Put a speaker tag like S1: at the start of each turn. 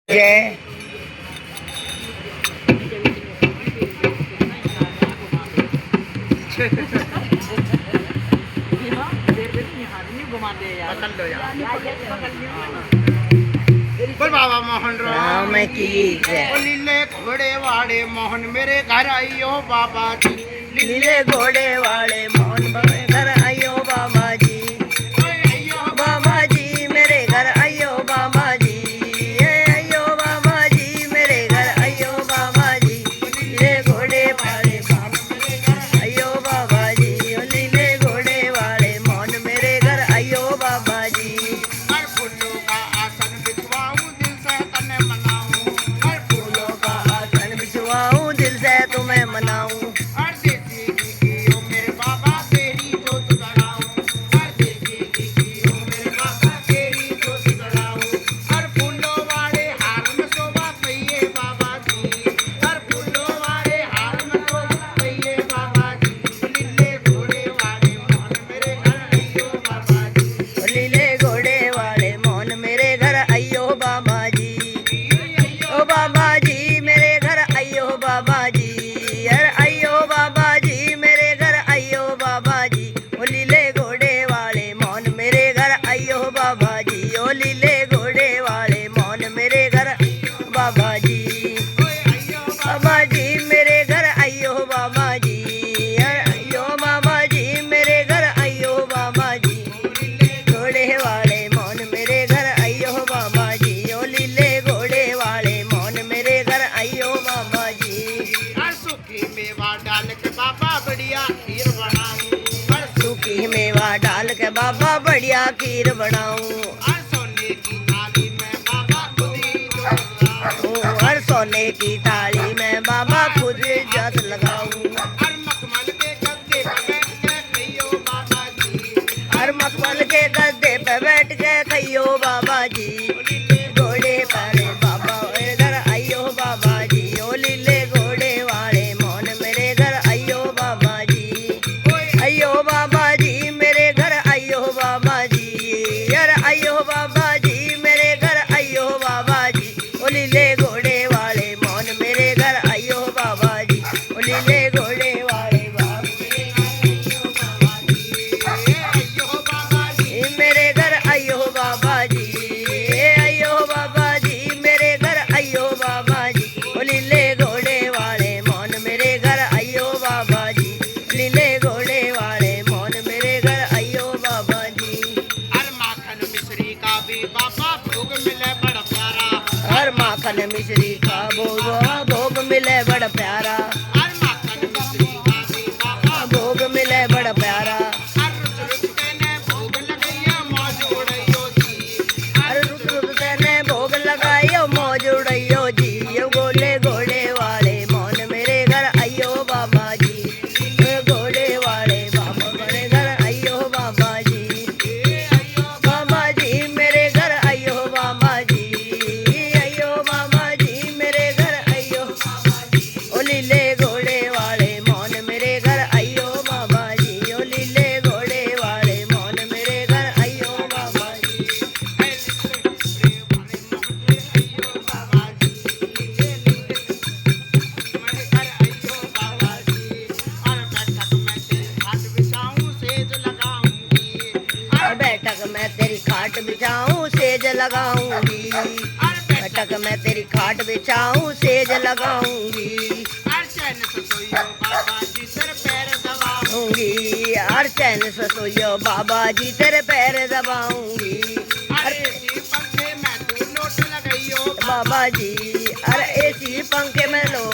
S1: जय
S2: बोल बाबा मोहन
S1: राम की जय।
S2: लीले घोड़े वाले मोहन मेरे घर आइयो बाबा जी।
S1: लीले घोड़े वाले मोहन मेरे घर आइयो बाबा जी। बाबा जी मेरे घर आइयो बाबा जी। आइयो बाबा जी मेरे घर आइयो बाबा जी। लीले घोड़े वाले मोहन आइयो बाबा जी। लीले घोड़े वाले मोहन मेरे घर आइयो बाबा जी।
S2: हर फूलों का आसन बिछवाऊं दिल से तने मनाऊं। हर
S1: फूलों का आसन बिछवाऊं दिल से तुम्हें मनाऊं।
S2: हर देसी की ओ मेरे बाबा तेरी जोत जलाऊं। हर देसी की ओ मेरे बाबा तेरी जोत जलाऊं। हर फूलों वाले हार में शोभा पइए बाबा जी। हर फूलों वाले हार में शोभा पइए बाबा जी। लीले घोड़े वाले मोहन मेरे घर आइयो बाबा जी।
S1: लीले घोड़े वाले मोहन मेरे घर आइयो बाबा जी। ओ बाबा जी मेरे घर आइयो बाबा जी। यार आइयो बाबा जी मेरे घर आइयो बाबा जी। ओ लीले घोड़े वाले मोहन मेरे घर आइयो बाबा जी। ओ लीले घोड़े वाले मोहन मेरे घर बाबा जी। बाबा जी मेरे घर आइयो बाबा जी। यार आइयो बाबा जी मेरे घर आइयो बाबा जी। घोड़े वाले मोहन मेरे घर आइयो बाबा जी। ओ लीले घोड़े वाले मोहन मेरे घर आइयो बाबा जी।
S2: हर सूखी मेवा डाल के बाबा बढ़िया खीर बनाऊं। हर
S1: सूखी मेवा डाल के बाबा बढ़िया खीर बनाऊं।
S2: हर सोने की थाली में बाबा खुद ही जोत लगाऊं।
S1: हर सोने की थाली में बाबा खुद इज्जत लगाऊं।
S2: हर मखमल के गद्दे पर बैठ के खइयो बाबा जी।
S1: हर मखमल के गद्दे पे बैठ के खइयो बाबा जी। घोड़े वाले बाबा मेरे घर आइयो बाबा जी। ओ लीले घोड़े वाले मोहन मेरे घर आइयो बाबा जी। आइयो बाबा जी मेरे घर आइयो बाबा जी। यार आइयो बाबा जी मेरे घर आइयो बाबा जी। ओ लीले घोड़े वाले मोहन मेरे घर आइयो बाबा जी। ओ लीले घोड़े वाले मेरे घर आइयो बाबा जी। आइयो बाबा जी मेरे घर आइयो बाबा जी। ओ लीले घोड़े वाले मोहन मेरे घर आइयो बाबा जी। लीले घोड़े वाले मोहन मेरे घर आइयो बाबा जी।
S2: हर माखन मिश्री का भी बाबा भोग मिले बड़ा प्यारा।
S1: हर माखन मिश्री का भोग मिले बड़ा प्यारा।
S2: हर माखन मिश्री का भी बाबा
S1: भोग मिले बड़ा प्यारा।
S2: हर रुच रुच के ने भोग लगाइया मौज उड़ाइयो जी।
S1: हर रुक रुक ने भोग लगाइयो मौज उड़ाइयो जी। यो गोले घोड़े वाले मोहन मेरे घर आइयो बाबा जी। घोड़े वाले बाबा मेरे घर आइयो बाबा जी। बाबा जी मेरे घर आइयो बाबा जी। आइयो बाबा जी मेरे घर आइयो। ओ लीले घोड़े वाले मोहन मेरे घर आइयो बाबा जी। ओ लीले घोड़े वाले मोहन मेरे घर आइयो बाबा जी। और बैठक मैं तेरी खाट बिछाऊं सेज लगाऊंगी। बैठक मैं तेरी खाट बिछाऊं सेज लगाऊंगी। हर चैन से सोइयो बाबा जी तेरे पैर दबाऊंगी। बाबा जी अरे ऐसी पंखे में लोट